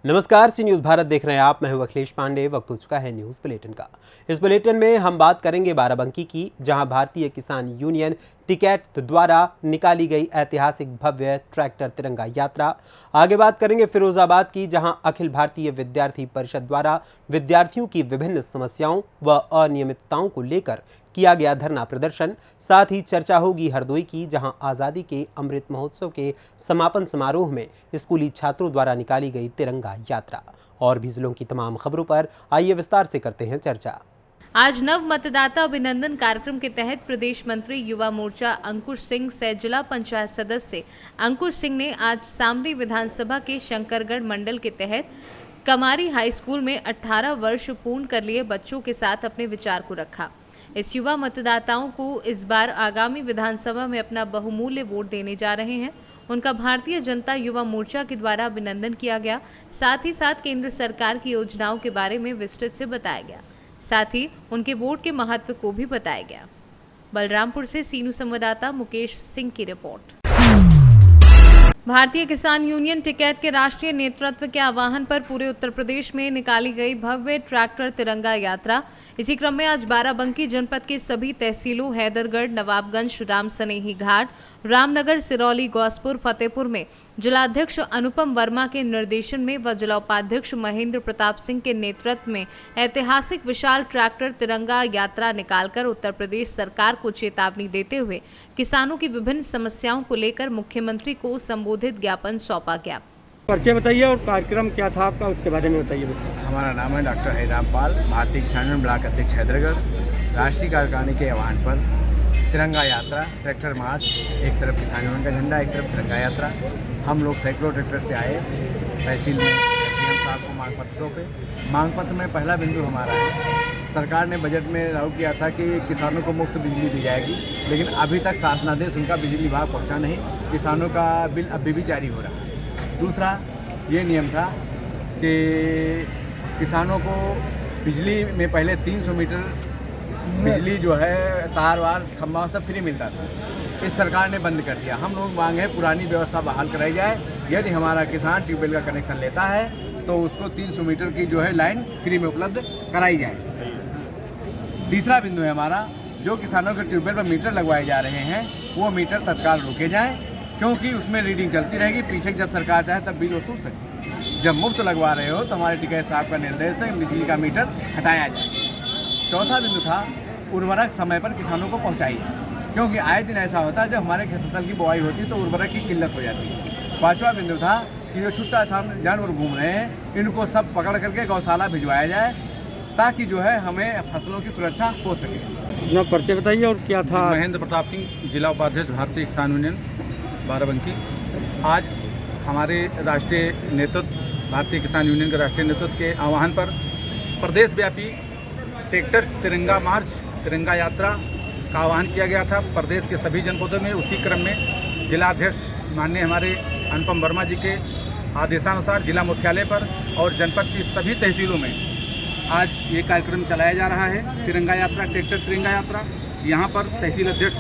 नमस्कार, सी न्यूज़ भारत देख रहे हैं आप। मैं हूं अखिलेश पांडे। वक्त हो चुका है न्यूज़ बुलेटिन का। इस बुलेटिन में हम बात करेंगे बाराबंकी की, जहां भारतीय किसान यूनियन टिकैत द्वारा निकाली गई ऐतिहासिक भव्य ट्रैक्टर तिरंगा यात्रा। आगे बात करेंगे फिरोजाबाद की, जहां अखिल भारतीय विद्यार्थी परिषद द्वारा विद्यार्थियों की विभिन्न समस्याओं व अनियमितताओं को लेकर किया गया धरना प्रदर्शन। साथ ही चर्चा होगी हरदोई की, जहां आज़ादी के अमृत महोत्सव के समापन समारोह में स्कूली छात्रों द्वारा निकाली गई तिरंगा यात्रा। और भी जिलों की तमाम खबरों पर आइए विस्तार से करते हैं चर्चा। आज नव मतदाता अभिनंदन कार्यक्रम के तहत प्रदेश मंत्री युवा मोर्चा अंकुश सिंह से जिला पंचायत सदस्य अंकुश सिंह ने आज सामरी विधानसभा के शंकरगढ़ मंडल के तहत कमारी हाई स्कूल में 18 वर्ष पूर्ण कर लिए बच्चों के साथ अपने विचार को रखा। इस युवा मतदाताओं को इस बार आगामी विधानसभा में अपना बहुमूल्य वोट देने जा रहे हैं। उनका भारतीय जनता युवा मोर्चा के द्वारा अभिनंदन किया गया। साथ ही साथ केंद्र सरकार की योजनाओं के बारे में विस्तृत से बताया गया। साथ ही उनके वोट के महत्व को भी बताया गया। बलरामपुर से सीनू संवाददाता मुकेश सिंह की रिपोर्ट। भारतीय किसान यूनियन टिकैत के राष्ट्रीय नेतृत्व के आह्वान पर पूरे उत्तर प्रदेश में निकाली गई भव्य ट्रैक्टर तिरंगा यात्रा। इसी क्रम में आज बाराबंकी जनपद के सभी तहसीलों हैदरगढ़, नवाबगंज, राम सनेही घाट, रामनगर, सिरौली, गौसपुर, फतेहपुर में जिलाध्यक्ष अनुपम वर्मा के निर्देशन में व जिला उपाध्यक्ष महेंद्र प्रताप सिंह के नेतृत्व में ऐतिहासिक विशाल ट्रैक्टर तिरंगा यात्रा निकालकर उत्तर प्रदेश सरकार को चेतावनी देते हुए किसानों की विभिन्न समस्याओं को लेकर मुख्यमंत्री को संबोधित ज्ञापन सौंपा गया। परिचय बताइए और कार्यक्रम क्या था आपका, उसके बारे में बताइए। हमारा नाम है डॉक्टर हरिराम पाल, भारतीय किसान यूनियन ब्लॉक अध्यक्ष हैदरगढ़। राष्ट्रीय कार्यकारिणी के आह्वान पर तिरंगा यात्रा, ट्रैक्टर मार्च, एक तरफ किसान यूनियन का झंडा, एक तरफ तिरंगा यात्रा। हम लोग सैकड़ों ट्रैक्टर से आए। तहसील में डीएम साहब को मांग पत्र सौंपे। मांग पत्र में पहला बिंदु हमारा है, सरकार ने बजट में लागू किया था कि किसानों को मुफ्त बिजली दी जाएगी, लेकिन अभी तक शासनादेश उनका बिजली विभाग पहुँचा नहीं। किसानों का बिल अभी भी जारी हो रहा है। दूसरा ये नियम था कि किसानों को बिजली में पहले 300 मीटर बिजली जो है तार वार खम्भा सब फ्री मिलता था। इस सरकार ने बंद कर दिया। हम लोग मांग है पुरानी व्यवस्था बहाल कराई जाए। यदि हमारा किसान ट्यूबवेल का कनेक्शन लेता है तो उसको 300 मीटर की जो है लाइन फ्री में उपलब्ध कराई जाए। तीसरा बिंदु है हमारा, जो किसानों के ट्यूबवेल पर मीटर लगवाए जा रहे हैं वो मीटर तत्काल रोके जाएँ, क्योंकि उसमें रीडिंग चलती रहेगी। पीछे जब सरकार चाहे तब बिल वसूल सकती है। जब मुफ्त लगवा रहे हो तो हमारे टिकैत साहब का निर्देश है बिजली का मीटर हटाया जाए। चौथा बिंदु था, उर्वरक समय पर किसानों को पहुंचाइए, क्योंकि आए दिन ऐसा होता है जब हमारे फसल की बुआई होती है तो उर्वरक की किल्लत हो जाती है। पाँचवा बिंदु था कि जो छुट्टा सामने जानवर घूम रहे हैं इनको सब पकड़ करके गौशाला भिजवाया जाए, ताकि जो है हमें फसलों की सुरक्षा हो सके। अपना परिचय बताइए और क्या था। महेंद्र प्रताप सिंह, जिला उपाध्यक्ष भारतीय किसान यूनियन बाराबंकी। आज हमारे राष्ट्रीय नेतृत्व, भारतीय किसान यूनियन के राष्ट्रीय नेतृत्व के आह्वान पर प्रदेशव्यापी ट्रैक्टर तिरंगा मार्च, तिरंगा यात्रा का आह्वान किया गया था प्रदेश के सभी जनपदों में। उसी क्रम में जिलाध्यक्ष माननीय हमारे अनुपम वर्मा जी के आदेशानुसार जिला मुख्यालय पर और जनपद की सभी तहसीलों में आज ये कार्यक्रम चलाया जा रहा है, तिरंगा यात्रा, ट्रैक्टर तिरंगा यात्रा। यहाँ पर तहसील अध्यक्ष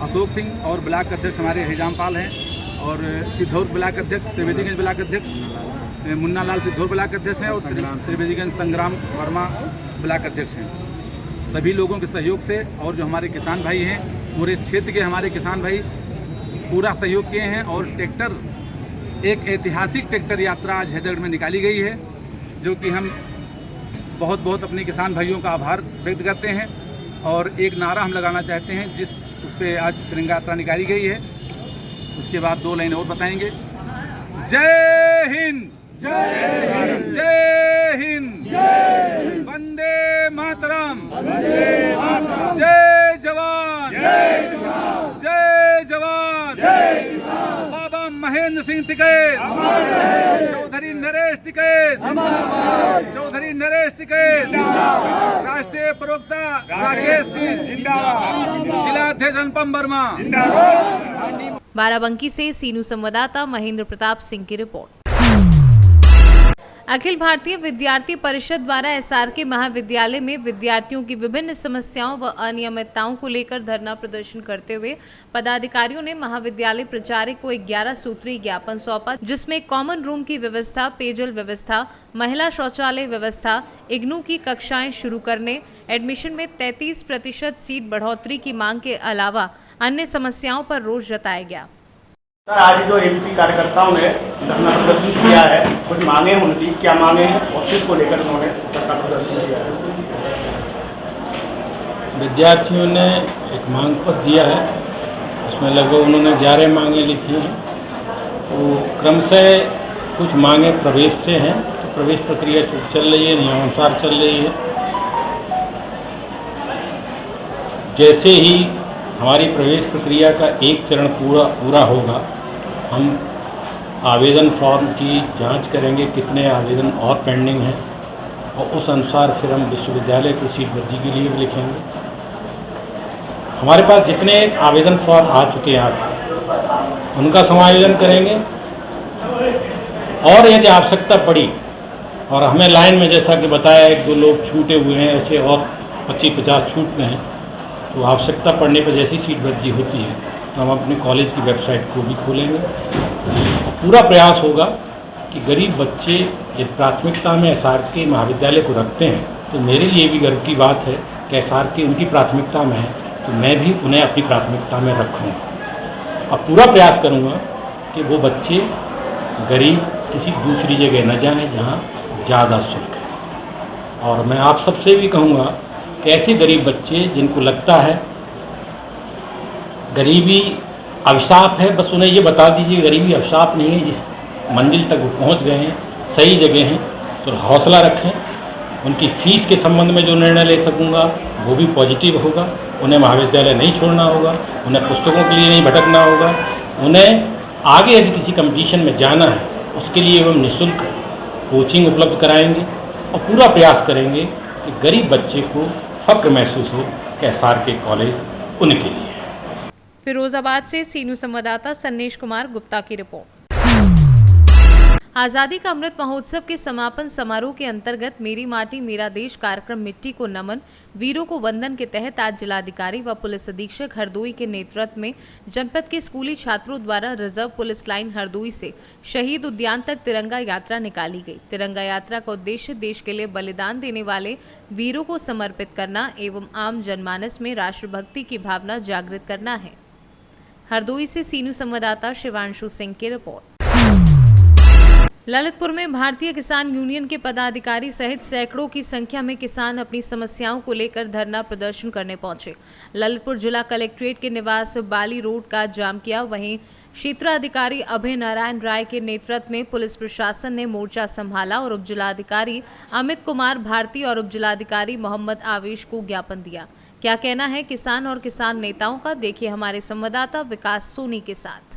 अशोक सिंह और ब्लॉक अध्यक्ष हमारे हरिराम पाल हैं, और सिद्धौर ब्लॉक अध्यक्ष, त्रिवेदीगंज ब्लॉक अध्यक्ष मुन्ना लाल सिद्धौर ब्लॉक अध्यक्ष हैं, और त्रिवेदीगंज संग्राम वर्मा ब्लॉक अध्यक्ष हैं। सभी लोगों के सहयोग से और जो हमारे किसान भाई हैं, पूरे क्षेत्र के हमारे किसान भाई पूरा सहयोग किए हैं। और ट्रैक्टर, एक ऐतिहासिक ट्रैक्टर यात्रा आज हैदरगढ़ में निकाली गई है, जो कि हम बहुत बहुत अपने किसान भाइयों का आभार व्यक्त करते हैं। और एक नारा हम लगाना चाहते हैं, जिस उस पर आज तिरंगा यात्रा निकाली गई है। उसके बाद 2 लाइन और बताएंगे। जय हिंद, जय हिंद, जय हिंद, वंदे मातरम, जय जवान, जय जवान, बाबा महेंद्र सिंह टिकैत, चौधरी नरेश टिकैत, चौधरी नरेश टिकैत, राष्ट्रीय प्रवक्ता राकेश सिंह, जिलाध्यक्ष अनुपम वर्मा। बाराबंकी से सीनू संवाददाता महेंद्र प्रताप सिंह की रिपोर्ट। अखिल भारतीय विद्यार्थी परिषद द्वारा SRK महाविद्यालय में विद्यार्थियों की विभिन्न समस्याओं व अनियमितताओं को लेकर धरना प्रदर्शन करते हुए पदाधिकारियों ने महाविद्यालय प्राचार्य को 11 सूत्रीय ज्ञापन सौंपा, जिसमें कॉमन रूम की व्यवस्था, पेयजल व्यवस्था, महिला शौचालय व्यवस्था, इग्नू की कक्षाएं शुरू करने, एडमिशन में 33% सीट बढ़ोतरी की मांग के अलावा अन्य समस्याओं पर रोष जताया गया। सर, आज जो एबीपी कार्यकर्ताओं ने धरना प्रदर्शन किया है, कुछ मांगे उनकी क्या मांगे हैं और किसको लेकर उन्होंने धरना प्रदर्शन किया है? विद्यार्थियों ने एक मांग पत्र दिया है, उसमें लगभग उन्होंने 11 मांगे लिखी हैं। तो क्रम से कुछ मांगे प्रवेश से हैं, तो प्रवेश प्रक्रिया चल रही है, नियमानुसार चल रही है। जैसे ही हमारी प्रवेश प्रक्रिया का एक चरण पूरा होगा, हम आवेदन फॉर्म की जांच करेंगे, कितने आवेदन और पेंडिंग हैं, और उस अनुसार फिर हम विश्वविद्यालय की सीट वृद्धि के लिए भी लिखेंगे। हमारे पास जितने आवेदन फॉर्म आ चुके हैं उनका समायोजन करेंगे, और यदि आवश्यकता पड़ी और हमें लाइन में जैसा कि बताया 1-2 लोग छूटे हुए हैं, ऐसे और 25-50 छूट गए हैं, तो आवश्यकता पड़ने पर जैसी सीट वृद्धि होती है तो हम अपने कॉलेज की वेबसाइट को भी खोलेंगे। पूरा प्रयास होगा कि गरीब बच्चे यदि प्राथमिकता में SRK महाविद्यालय को रखते हैं, तो मेरे लिए भी गर्व की बात है कि SRK उनकी प्राथमिकता में है, तो मैं भी उन्हें अपनी प्राथमिकता में रखूँगा। अब पूरा प्रयास करूँगा कि वो बच्चे गरीब किसी दूसरी जगह न जाएँ जहाँ ज़्यादा शुल्क है। और मैं आप सबसे भी कहूँगा कि ऐसे गरीब बच्चे जिनको लगता है गरीबी अभिशाप है, बस उन्हें ये बता दीजिए गरीबी अभिशाप नहीं है, जिस मंजिल तक वो पहुंच गए हैं सही जगह हैं, तो हौसला रखें। उनकी फ़ीस के संबंध में जो निर्णय ले सकूंगा वो भी पॉजिटिव होगा। उन्हें महाविद्यालय नहीं छोड़ना होगा, उन्हें पुस्तकों के लिए नहीं भटकना होगा, उन्हें आगे यदि किसी कंपटीशन में जाना है उसके लिए हम निःशुल्क कोचिंग उपलब्ध कराएंगे, और पूरा प्रयास करेंगे कि गरीब बच्चे को फ़क्र महसूस हो कि SRK कॉलेज उनके लिए है। फिरोजाबाद से सीनू संवाददाता सन्नेश कुमार गुप्ता की रिपोर्ट। आज़ादी का अमृत महोत्सव के समापन समारोह के अंतर्गत मेरी माटी मेरा देश कार्यक्रम मिट्टी को नमन वीरों को वंदन के तहत आज जिलाधिकारी व पुलिस अधीक्षक हरदोई के नेतृत्व में जनपद के स्कूली छात्रों द्वारा रिजर्व पुलिस लाइन हरदोई से शहीद उद्यान तक तिरंगा यात्रा निकाली गई। तिरंगा यात्रा का उद्देश्य देश के लिए बलिदान देने वाले वीरों को समर्पित करना एवं आम जनमानस में राष्ट्रभक्ति की भावना जागृत करना है। हरदोई से सीनू संवाददाता शिवांशु सिंह की रिपोर्ट। ललितपुर में भारतीय किसान यूनियन के पदाधिकारी सहित सैकड़ों की संख्या में किसान अपनी समस्याओं को लेकर धरना प्रदर्शन करने पहुंचे। ललितपुर जिला कलेक्ट्रेट के निवास बाली रोड का जाम किया। वहीं क्षेत्राधिकारी अभय नारायण राय के नेतृत्व में पुलिस प्रशासन ने मोर्चा संभाला और उपजिलाधिकारी अमित कुमार भारती और उपजिलाधिकारी मोहम्मद आवेश को ज्ञापन दिया। क्या कहना है किसान और किसान नेताओं का, देखिए हमारे संवाददाता विकास सोनी के साथ।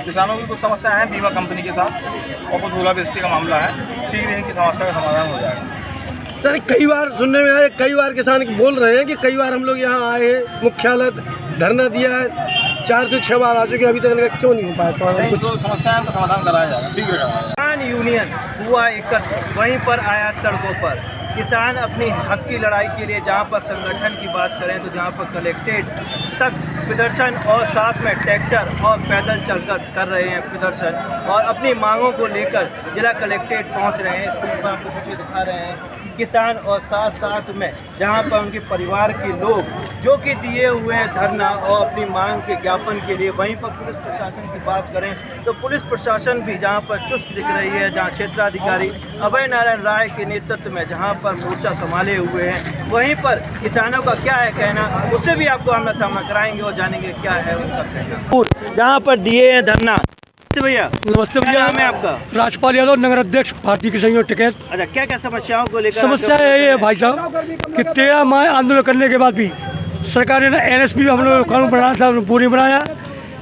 किसानों की कुछ समस्या है बीमा कंपनी के साथ और कुछ ओलावृष्टि का मामला है, शीघ्र इनकी समस्या का समाधान हो जाएगा। सर, कई बार सुनने में आया, कई बार किसान बोल रहे हैं कि कई बार हम लोग यहाँ आए हैं, मुख्यालय धरना दिया है, 4 से 6 बार आ चुके, अभी तक क्यों नहीं हो पाया समाधान? कुछ जो समस्या है उनका समाधान कराया जाएगा, शीघ्र कराया जाएगा। किसान यूनियन हुआ एकत्र, वहीं पर आया सड़कों पर। किसान अपनी हक की लड़ाई के लिए जहां पर संगठन की बात करें तो जहां पर कलेक्ट्रेट तक प्रदर्शन और साथ में ट्रैक्टर और पैदल चलकर कर रहे हैं प्रदर्शन और अपनी मांगों को लेकर जिला कलेक्ट्रेट पहुंच रहे हैं। स्क्रीन पर आपको तस्वीर दिखा रहे हैं कि किसान और साथ में जहां पर उनके परिवार के लोग जो कि दिए हुए हैं धरना और अपनी मांग के ज्ञापन के लिए। वहीं पर पुलिस प्रशासन की बात करें तो पुलिस प्रशासन भी जहां पर चुस्त दिख रही है, जहां क्षेत्राधिकारी अभय नारायण राय के नेतृत्व में जहां पर मोर्चा संभाले हुए हैं। वहीं पर किसानों का क्या है कहना, उससे भी आपको आमना सामना कराएंगे और जानेंगे क्या है उनका कहना। जहाँ पर दिए हैं धरना। भैया नमस्ते भैया, नाम है आपका? राजपाल यादव, नगर अध्यक्ष भारतीय किसान यूनियन टिकैत। अच्छा, क्या क्या समस्याओं को लेकर? समस्या ये है भाई साहब कि 13 माह आंदोलन करने के बाद भी सरकार ने NSP हम लोग कानून बनाया था, वो नहीं बनाया।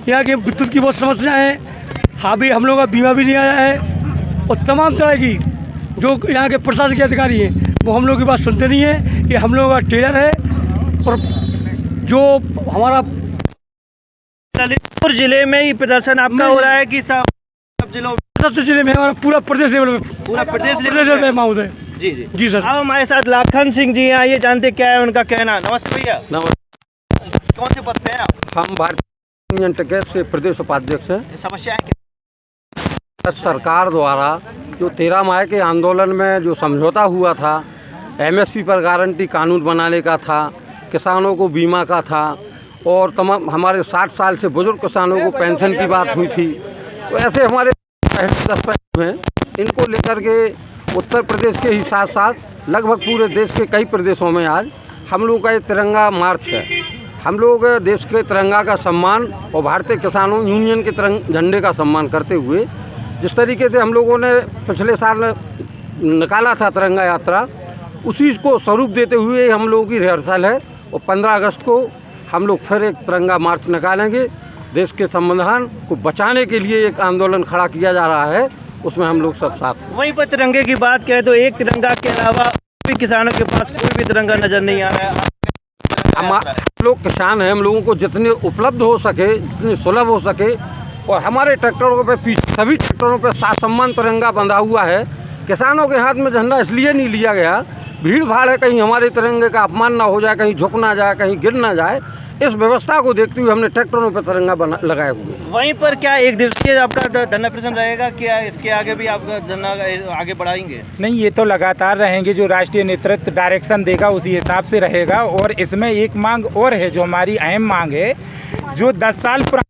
यहाँ की विद्युत की बहुत समस्या है, अभी हम लोग का बीमा भी नहीं आया है, और तमाम तरह की जो यहाँ के प्रशासन के अधिकारी हैं वो हम लोग की बात सुनते नहीं है। ये हम लोग का टेलर है, और जो हमारा ललितपुर जिले में ही प्रदर्शन आपका हो रहा है कि सब जिलों जिले में हमारा पूरा प्रदेश लेवल पे, पूरा प्रदेश लेवल पे माउद है। जी जी जी सर। अब हमारे साथ लाखन सिंह जी हैं, ये जानते क्या है उनका कहना। नमस्ते भैया। नमस्ते। कौन से पद पे हैं आप? हम भारतीय यूनियन टिकैत से प्रदेश उपाध्यक्ष हैं। समस्या है क्या? सरकार द्वारा जो 13 मई के आंदोलन में जो समझौता हुआ था, एमएसपी पर गारंटी कानून बनाने का था, किसानों को बीमा का था और तमाम हमारे 60 साल से बुजुर्ग किसानों को पेंशन की बात हुई थी, तो ऐसे हमारे 10 पहलू हैं। इनको लेकर के उत्तर प्रदेश के ही साथ साथ लगभग पूरे देश के कई प्रदेशों में आज हम लोगों का ये तिरंगा मार्च है। हम लोग देश के तिरंगा का सम्मान और भारतीय किसानों यूनियन के झंडे का सम्मान करते हुए जिस तरीके से हम लोगों ने पिछले साल निकाला था तिरंगा यात्रा, उसी को स्वरूप देते हुए हम लोगों की रिहर्सल है और 15 अगस्त को हम लोग फिर एक तिरंगा मार्च निकालेंगे। देश के संविधान को बचाने के लिए एक आंदोलन खड़ा किया जा रहा है, उसमें हम लोग सब साथ। वहीं पर तिरंगे की बात करें तो एक तिरंगा के अलावा भी किसानों के पास कोई भी तिरंगा नजर नहीं आ रहा है। हम लोग किसान हैं, हम लोगों को जितने उपलब्ध हो सके, जितने सुलभ हो सके, और हमारे ट्रैक्टरों पे सभी ट्रैक्टरों पे सासम्मान तिरंगा बंधा हुआ है। किसानों के हाथ में झंडा इसलिए नहीं लिया गया, भीड़ भाड़ है, कहीं हमारे तिरंगे का अपमान ना हो जाए, कहीं झुक ना जाए, कहीं गिर ना जाए, इस व्यवस्था को देखते हुए हमने ट्रैक्टरों पर तिरंगा लगाए हुए। वहीं पर क्या एक दिवसीय आपका धरना प्रदर्शन रहेगा, क्या इसके आगे भी आप धरना आगे बढ़ाएंगे? नहीं, ये तो लगातार रहेंगे, जो राष्ट्रीय नेतृत्व डायरेक्शन देगा उसी हिसाब से रहेगा। और इसमें एक मांग और है जो हमारी अहम मांग है, जो 10 साल पुराना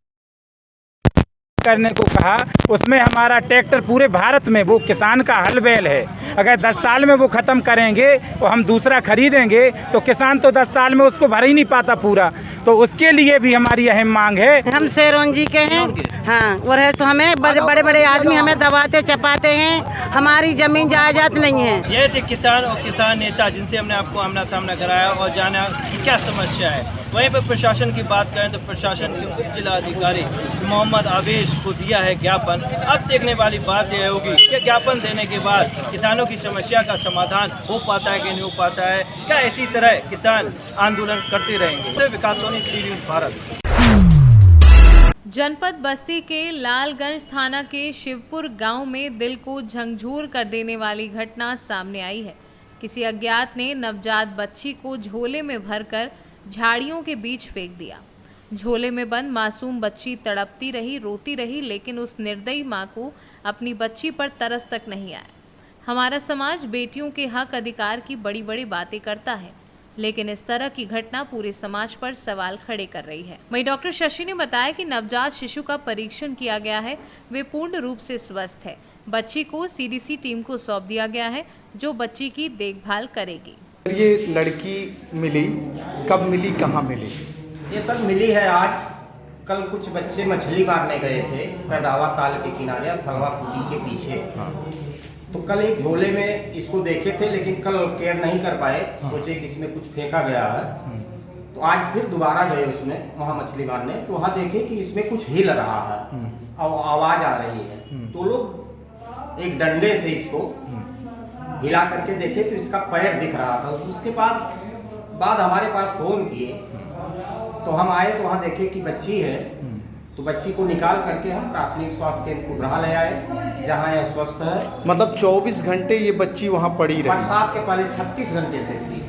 करने को कहा, उसमें हमारा ट्रैक्टर पूरे भारत में वो किसान का हल बैल है। अगर 10 साल में वो ख़त्म करेंगे और हम दूसरा खरीदेंगे तो किसान तो 10 साल में उसको भर ही नहीं पाता पूरा। तो उसके लिए भी हमारी अहम मांग है। हम शेरोन जी के हैं, हाँ, और है तो हमें बड़े बड़े आदमी हमें दबाते चपाते हैं, हमारी जमीन जायदाद नहीं है। ये थे किसान और किसान नेता जिनसे हमने आपको आमना सामना कराया और जाना कि क्या समस्या है। वहीं पर प्रशासन की बात करें तो प्रशासन के उप जिलाधिकारी मोहम्मद आवेश को दिया है ज्ञापन। अब देखने वाली बात यह होगी कि ज्ञापन देने के बाद किसानों की समस्या का समाधान हो पाता है कि नहीं हो पाता है, क्या इसी तरह किसान आंदोलन करते रहेंगे। तो विकास सोनी, सी न्यूज़ भारत। जनपद बस्ती के लालगंज थाना के शिवपुर गांव में दिल को झंझोर कर देने वाली घटना सामने आई है। किसी अज्ञात ने नवजात बच्ची को झोले में भरकर झाड़ियों के बीच फेंक दिया। झोले में बंद मासूम बच्ची तड़पती रही, रोती रही, लेकिन उस निर्दयी मां को अपनी बच्ची पर तरस तक नहीं आया। हमारा समाज बेटियों के हक अधिकार की बड़ी बड़ी बातें करता है, लेकिन इस तरह की घटना पूरे समाज पर सवाल खड़े कर रही है। वहीं डॉक्टर शशि ने बताया कि नवजात शिशु का परीक्षण किया गया है, वे पूर्ण रूप से स्वस्थ है। बच्ची को सीडीसी टीम को सौंप दिया गया है, जो बच्ची की देखभाल करेगी। ये लड़की मिली, कब मिली, कहाँ मिली? ये सब मिली है आज। कल कुछ बच्चे मछली मारने गए थे पैदावा ताल के किनारे, स्थलवा पुली के पीछे। हाँ। तो कल एक झोले में इसको देखे थे, लेकिन कल केयर नहीं कर पाए। हाँ। सोचे कि इसमें कुछ फेंका गया है। तो आज फिर दोबारा गए उसमें वहाँ मछली मारने, तो वहाँ देखे कि इसमें कुछ हिल रहा है और आवाज़ आ रही है। तो लोग एक डंडे से इसको हिला करके देखे तो इसका पैर दिख रहा था। उसके बाद हमारे पास फ़ोन किए तो हम आए तो वहाँ देखे कि बच्ची है। तो बच्ची को निकाल करके हम प्राथमिक स्वास्थ्य केंद्र कुबरा ले आए, जहाँ यह स्वस्थ है। मतलब 24 घंटे ये बच्ची वहाँ पड़ी रही? बरसात के पहले 36 घंटे से थी।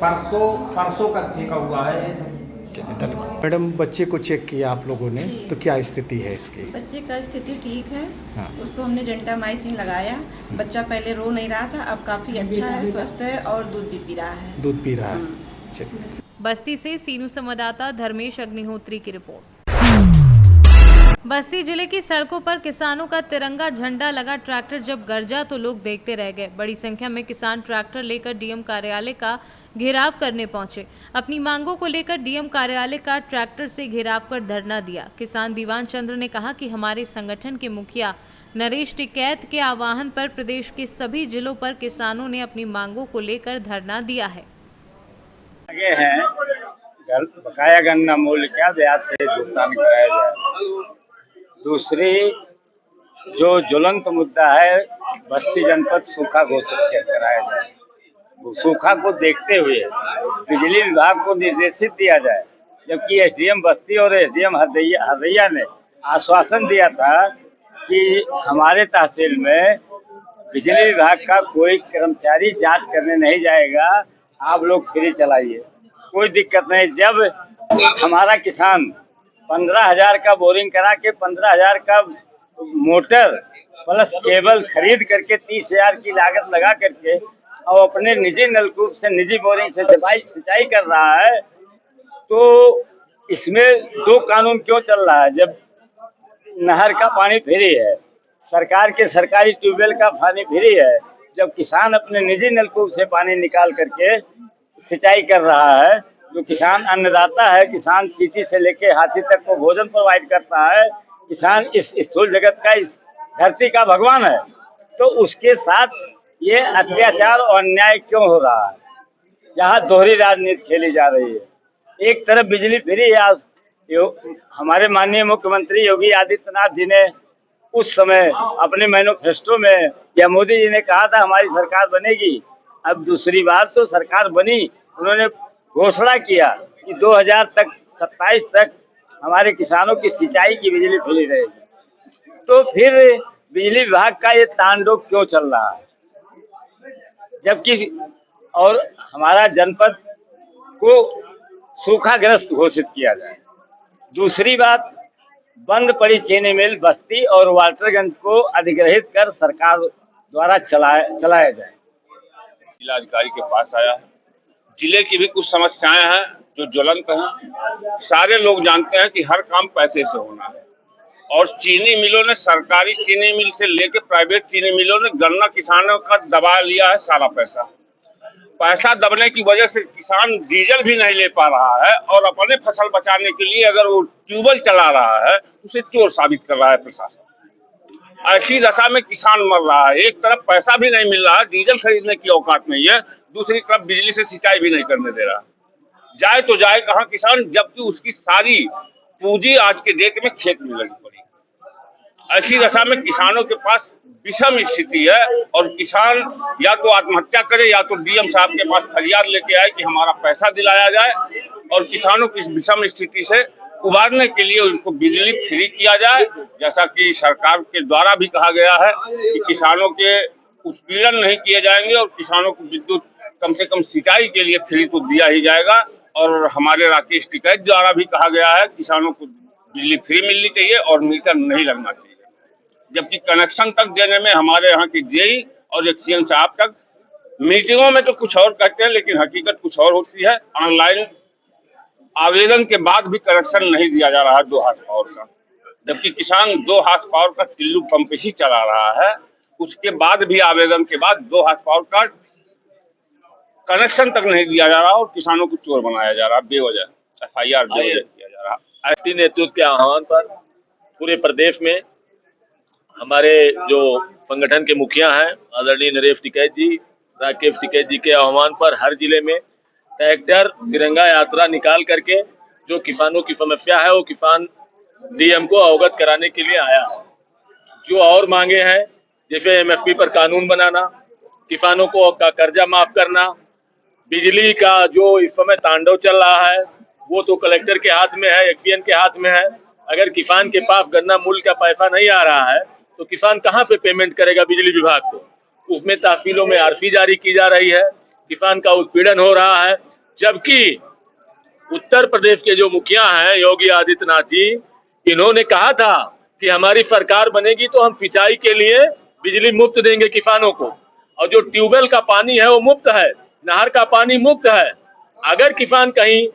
परसों का फेंका हुआ है ये सब। धन्यवाद मैडम। बच्चे को चेक किया आप लोगों ने, तो क्या स्थिति है इसकी? बच्चे का स्थिति ठीक है। हाँ। उसको हमने जेंटामाइसिन लगाया। बच्चा पहले रो नहीं रहा था, अब काफ़ी अच्छा है, स्वस्थ है और दूध भी पी रहा है। दूध पी रहा है। बस्ती से सीनू संवाददाता धर्मेश अग्निहोत्री की रिपोर्ट। बस्ती जिले की सड़कों पर किसानों का तिरंगा झंडा लगा ट्रैक्टर जब गरजा तो लोग देखते रह गए। बड़ी संख्या में किसान ट्रैक्टर लेकर डीएम कार्यालय का घेराव करने पहुंचे। अपनी मांगों को लेकर डीएम कार्यालय का ट्रैक्टर से घेराव कर धरना दिया। किसान दीवान चंद्र ने कहा कि हमारे संगठन के मुखिया नरेश टिकैत के आह्वान पर प्रदेश के सभी जिलों पर किसानों ने अपनी मांगों को लेकर धरना दिया है। आगे हैं बकाया गन्ना मूल्य क्या ब्याज से भुगतान कराया जाए। दूसरी जो ज्वलंत मुद्दा है, बस्ती जनपद सूखा घोषित कराया जाए। सूखा को देखते हुए बिजली विभाग को निर्देशित दिया जाए, जबकि एसडीएम बस्ती और एसडीएम हरदैया ने आश्वासन दिया था कि हमारे तहसील में बिजली विभाग का कोई कर्मचारी जांच करने नहीं जाएगा, आप लोग फ्री चलाइए, कोई दिक्कत नहीं। जब हमारा किसान 15,000 का बोरिंग करा के 15,000 का मोटर प्लस केबल खरीद करके 30,000 की लागत लगा करके और अपने निजी नलकूप से निजी बोरिंग से सिंचाई कर रहा है, तो इसमें दो कानून क्यों चल रहा है? जब नहर का पानी फ्री है, सरकार के सरकारी ट्यूबवेल का पानी फ्री है, जब किसान अपने निजी नलकूप से पानी निकाल करके सिंचाई कर रहा है, जो किसान अन्नदाता है, किसान चींटी से लेके हाथी तक को भोजन प्रोवाइड करता है, किसान इस स्थूल जगत का, इस धरती का भगवान है, तो उसके साथ ये अत्याचार और अन्याय क्यों हो रहा है? जहाँ दोहरी राजनीति खेली जा रही है। एक तरफ बिजली फ्री है, हमारे माननीय मुख्यमंत्री योगी आदित्यनाथ जी ने उस समय अपने मैनिफेस्टो में या मोदी जी ने कहा था हमारी सरकार बनेगी। अब दूसरी बार तो सरकार बनी, उन्होंने घोषणा किया कि 2027 तक हमारे किसानों की सिंचाई की बिजली फ्री रहेगी। तो फिर बिजली विभाग का ये तांडव क्यों चल रहा है? जबकि और हमारा जनपद को सूखाग्रस्त घोषित किया जाए। दूसरी बात, बंद पड़ी चीनी मिल बस्ती और वाल्टरगंज को अधिग्रहित कर सरकार द्वारा चलाया जाए। जिलाधिकारी के पास आया है, जिले की भी कुछ समस्याएं हैं जो ज्वलंत हैं। सारे लोग जानते हैं कि हर काम पैसे से होना है, और चीनी मिलों ने, सरकारी चीनी मिल से लेकर प्राइवेट चीनी मिलों ने गन्ना किसानों का दबा लिया है सारा पैसा दबने की वजह से किसान डीजल भी नहीं ले पा रहा है, और अपने फसल बचाने के लिए अगर वो ट्यूबवेल चला रहा है उसे चोर साबित कर रहा है प्रशासन। ऐसी दशा में किसान मर रहा है। एक तरफ पैसा भी नहीं मिल रहा है, डीजल खरीदने की औकात नहीं है, दूसरी तरफ बिजली से सिंचाई भी नहीं करने दे रहा। जाए तो जाए कहाँ किसान, जबकि उसकी सारी पूंजी आज के डेट में खेत में लगी पड़ी। ऐसी दशा में किसानों के पास विषम स्थिति है, और किसान या तो आत्महत्या करे या तो डीएम साहब के पास फरियाद लेके आए कि हमारा पैसा दिलाया जाए, और किसानों की विषम स्थिति से उबारने के लिए उनको बिजली फ्री किया जाए। जैसा कि सरकार के द्वारा भी कहा गया है कि किसानों के उत्पीड़न नहीं किए जाएंगे, और किसानों को विद्युत कम से कम सिंचाई के लिए फ्री तो दिया ही जाएगा। और हमारे राकेश टिकैत द्वारा भी कहा गया है किसानों को बिजली फ्री मिलनी चाहिए और मीटर नहीं लगना चाहिए। जबकि कनेक्शन तक देने में हमारे यहाँ की जेई और एक्सीएम साहब तक मीटिंगों में तो कुछ और कहते हैं, लेकिन हकीकत कुछ और होती है। ऑनलाइन आवेदन के बाद भी कनेक्शन नहीं दिया जा रहा है 2 हाथ पावर का, जबकि किसान 2 हाथ पावर का टिल्लू पंप ही चला रहा है। उसके बाद भी आवेदन के बाद 2 हाथ पावर का कनेक्शन तक नहीं दिया जा रहा, और किसानों को चोर बनाया जा रहा, बेवजह FIR बेवजह किया जा रहा। पार्टी नेतृत्व के आह्वान पर पूरे प्रदेश में हमारे जो संगठन के मुखिया हैं आदरणीय नरेश टिकैत जी, राकेश टिकैत जी के आह्वान पर हर जिले में ट्रैक्टर तिरंगा यात्रा निकाल करके जो किसानों की समस्या है वो किसान डीएम को अवगत कराने के लिए आया है। जो और मांगे हैं जैसे MSP पर कानून बनाना, किसानों को का कर्जा माफ करना, बिजली का जो इस समय तांडव चल रहा है वो तो कलेक्टर के हाथ में है, एक्सीएन के हाथ में है। अगर किसान के पास गन्ना मूल्य का पैसा नहीं आ रहा है तो किसान कहाँ पे पेमेंट करेगा बिजली विभाग को? उसमें तहसीलों में आरसी जारी की जा रही है, किसान का उत्पीड़न हो रहा है। जबकि उत्तर प्रदेश के जो मुखिया हैं योगी आदित्यनाथ जी, इन्होंने कहा था कि हमारी सरकार बनेगी तो हम सिंचाई के लिए बिजली मुफ्त देंगे किसानों को, और जो ट्यूबवेल का पानी है वो मुफ्त है, नहर का पानी मुफ्त है। अगर किसान कहीं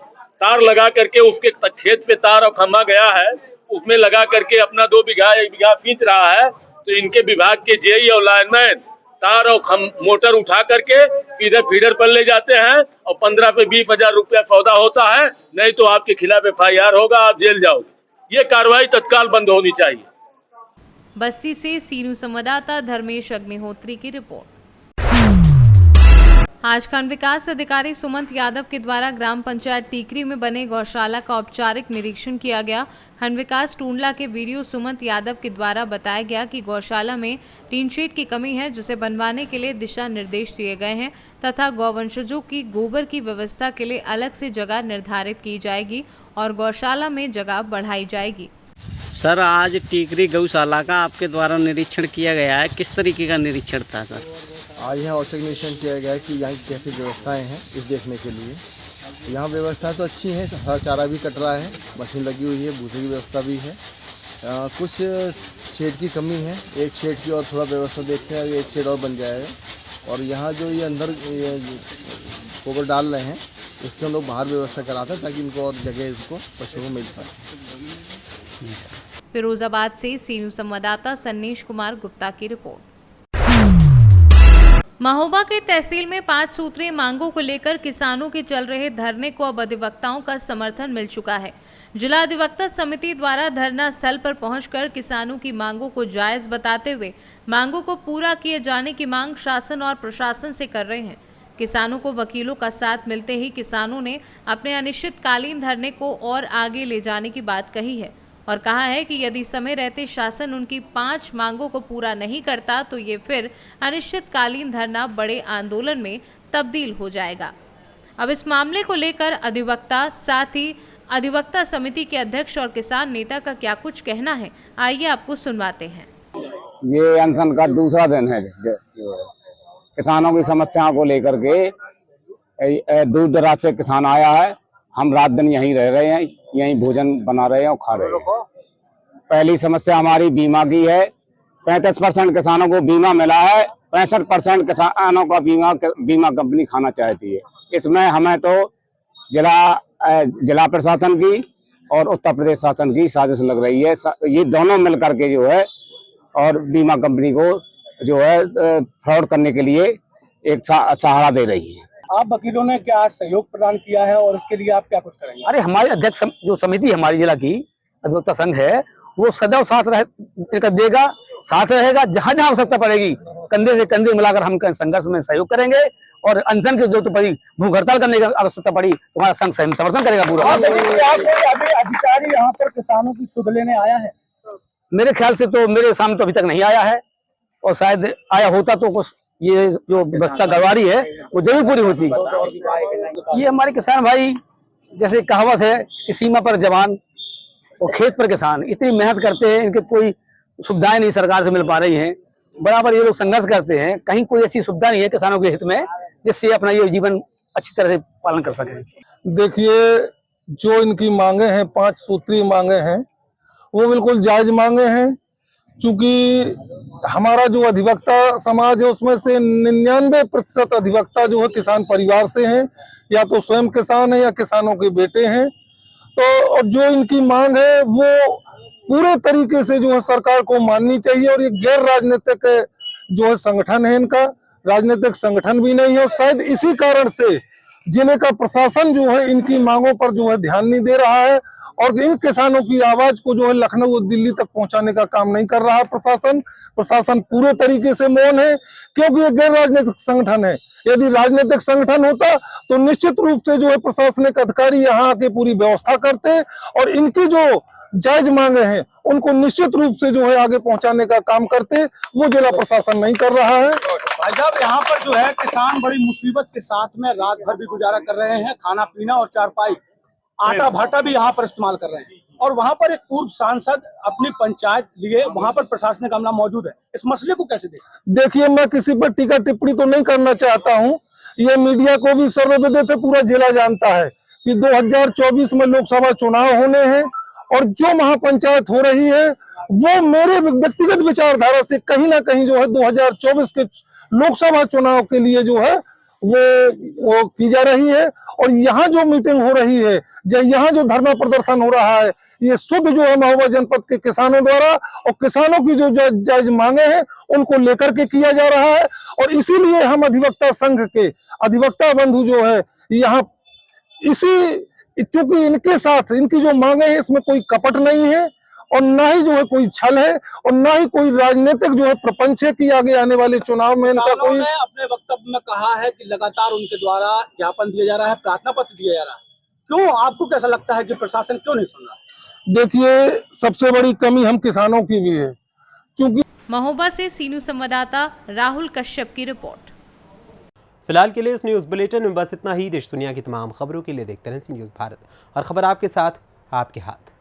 तार लगा करके उसके खेत पे तार और खंभा गया है उसमें लगा करके अपना 2 बीघा 1 बीघा खींच रहा है, तो इनके विभाग के जेई और लाइनमैन तार और मोटर उठा करके सीधे फीडर पर ले जाते हैं, और 15 से 20 हजार रुपया सौदा होता है, नहीं तो आपके खिलाफ FIR होगा, आप जेल जाओगे। ये कार्रवाई तत्काल बंद होनी चाहिए। बस्ती से सीनू संवाददाता धर्मेश अग्निहोत्री की रिपोर्ट। आज खंड विकास अधिकारी सुमंत यादव के द्वारा ग्राम पंचायत टीकरी में बने गौशाला का औपचारिक निरीक्षण किया गया। खंड विकास टूंडला के वीडियो सुमंत यादव के द्वारा बताया गया कि गौशाला में टीन शीट की कमी है, जिसे बनवाने के लिए दिशा निर्देश दिए गए हैं, तथा गौवंशजों की गोबर की व्यवस्था के लिए अलग से जगह निर्धारित की जाएगी और गौशाला में जगह बढ़ाई जाएगी। सर आज टीकरी गौशाला का आपके द्वारा निरीक्षण किया गया है, किस तरीके का निरीक्षण था सर? आज यहाँ औचक निरीक्षण किया गया है कि यहाँ की कैसी व्यवस्थाएं हैं इस देखने के लिए। यहाँ व्यवस्था तो अच्छी है, हरा चारा भी कट रहा है, मशीन लगी हुई है, भूसे की व्यवस्था भी है। कुछ शेड की कमी है, एक शेड की और थोड़ा व्यवस्था देखते हैं, एक शेड और बन जाएगा। और यहाँ जो ये अंदर गोबर डाल रहे हैं इसके हम लोग बाहर व्यवस्था कराते हैं ताकि इनको और जगह इसको पशुओं को मिल पाए। फिरोजाबाद से सीनू संवाददाता सन्नीश कुमार गुप्ता की रिपोर्ट। महोबा के तहसील में 5 सूत्रीय मांगों को लेकर किसानों के चल रहे धरने को अब अधिवक्ताओं का समर्थन मिल चुका है। जिला अधिवक्ता समिति द्वारा धरना स्थल पर पहुंचकर किसानों की मांगों को जायज बताते हुए मांगों को पूरा किए जाने की मांग शासन और प्रशासन से कर रहे हैं। किसानों को वकीलों का साथ मिलते ही किसानों ने अपने अनिश्चितकालीन धरने को और आगे ले जाने की बात कही है और कहा है कि यदि समय रहते शासन उनकी 5 मांगों को पूरा नहीं करता तो ये फिर अनिश्चितकालीन धरना बड़े आंदोलन में तब्दील हो जाएगा। अब इस मामले को लेकर अधिवक्ता साथ ही अधिवक्ता समिति के अध्यक्ष और किसान नेता का क्या कुछ कहना है, आइए आपको सुनवाते हैं। ये अनशन का दूसरा दिन है। किसानों की समस्याओं को लेकर के दूर दराज से किसान आया है। हम रात दिन यहीं रह रहे हैं, यहीं भोजन बना रहे हैं और खा रहे हैं। पहली समस्या हमारी बीमा की है। 35% किसानों को बीमा मिला है, 65% किसानों का बीमा कंपनी खाना चाहती है। इसमें हमें तो जिला प्रशासन की और उत्तर प्रदेश शासन की साजिश लग रही है। ये दोनों मिल करके जो है और बीमा कंपनी को जो है फ्रॉड करने के लिए एक सहारा दे रही है। आप वकीलों ने क्या सहयोग प्रदान किया है और इसके लिए आप क्या कुछ करेंगे? अरे हमारे अध्यक्ष जो समिति हमारी जिला की अधिवक्ता संघ है वो सदैव साथ देगा, साथ रहेगा। जहाँ जहाँ आवश्यकता पड़ेगी कंधे से कंधे मिलाकर हम संघर्ष में सहयोग करेंगे और अनशन की जरूरत पड़ी, भूख हड़ताल करने की आवश्यकता पड़ी, हमारा संघ समर्थन करेगा पूरा। अभी अधिकारी यहाँ पर किसानों की सुध लेने आया है? मेरे ख्याल से तो मेरे सामने तो अभी तक नहीं आया है और शायद आया होता तो कुछ ये जो व्यवस्था गड़बड़ी है वो जरूर पूरी होती। ये हमारे किसान भाई जैसे कहावत है कि सीमा पर जवान और खेत पर किसान, इतनी मेहनत करते हैं, इनके कोई सुविधाएं नहीं सरकार से मिल पा रही हैं। बराबर ये लोग संघर्ष करते हैं, कहीं कोई ऐसी सुविधा नहीं है किसानों के हित में जिससे अपना ये जीवन अच्छी तरह से पालन कर सकें। देखिए जो इनकी मांगे हैं, 5 सूत्रीय मांगे हैं, वो बिल्कुल जायज मांगे हैं। चूंकि हमारा जो अधिवक्ता समाज है उसमें से 99% अधिवक्ता जो है किसान परिवार से हैं, या तो स्वयं किसान है या किसानों के बेटे हैं। तो और जो इनकी मांग है वो पूरे तरीके से जो है सरकार को माननी चाहिए। और ये गैर राजनीतिक जो है संगठन है, इनका राजनीतिक संगठन भी नहीं है और शायद इसी कारण से जिले का प्रशासन जो है इनकी मांगों पर जो है ध्यान नहीं दे रहा है और इन किसानों की आवाज को जो है लखनऊ और दिल्ली तक पहुंचाने का काम नहीं कर रहा है प्रशासन पूरे तरीके से मौन है, क्योंकि ये गैर राजनीतिक संगठन है। यदि राजनीतिक संगठन होता तो निश्चित रूप से जो है प्रशासनिक अधिकारी यहाँ आके पूरी व्यवस्था करते और इनकी जो जायज मांगे हैं उनको निश्चित रूप से जो है आगे पहुंचाने का काम करते। वो जिला प्रशासन नहीं कर रहा है। भाई साहब यहाँ पर जो है किसान बड़ी मुसीबत के साथ में रात भर भी गुजारा कर रहे हैं, खाना पीना और चारपाई, आटा भाटा भी यहाँ पर इस्तेमाल कर रहे हैं। और वहाँ पर एक पूर्व सांसद अपनी पंचायत लिए वहाँ पर प्रशासनिक अमला मौजूद है, इस मसले को कैसे देखिए मैं किसी पर टीका टिप्पणी तो नहीं करना चाहता हूँ। ये मीडिया को भी सर्वविदित है, पूरा जिला जानता है कि 2024 में लोकसभा चुनाव होने हैं और जो महापंचायत हो रही है वो मेरे व्यक्तिगत विचारधारा से कहीं ना कहीं जो है 2024 के लोकसभा चुनाव के लिए जो है वो की जा रही है। और यहाँ जो मीटिंग हो रही है, यहाँ जो धरना प्रदर्शन हो रहा है, ये शुद्ध जो है महोबा जनपद के किसानों द्वारा और किसानों की जो जायज मांगे हैं उनको लेकर के किया जा रहा है। और इसीलिए हम अधिवक्ता संघ के अधिवक्ता बंधु जो है यहाँ चूंकि इनके साथ इनकी जो मांगे हैं इसमें कोई कपट नहीं है और ना ही जो है कोई छल है और ना ही कोई राजनीतिक जो है प्रपंच है कि आगे आने वाले चुनाव में इनका कोई। अपने वक्तव्य में कहा है कि लगातार उनके द्वारा ज्ञापन दिया जा रहा है, प्रार्थना पत्र दिया जा रहा है, क्यों आपको कैसा लगता है कि प्रशासन क्यों नहीं सुन रहा? देखिए सबसे बड़ी कमी हम किसानों की भी है। क्योंकि महोबा से सीनू संवाददाता राहुल कश्यप की रिपोर्ट। फिलहाल के लिए इस न्यूज़ बुलेटिन में बस इतना ही। देश दुनिया की तमाम खबरों के लिए देखते रहें सी न्यूज़ भारत और खबर आपके साथ आपके हाथ।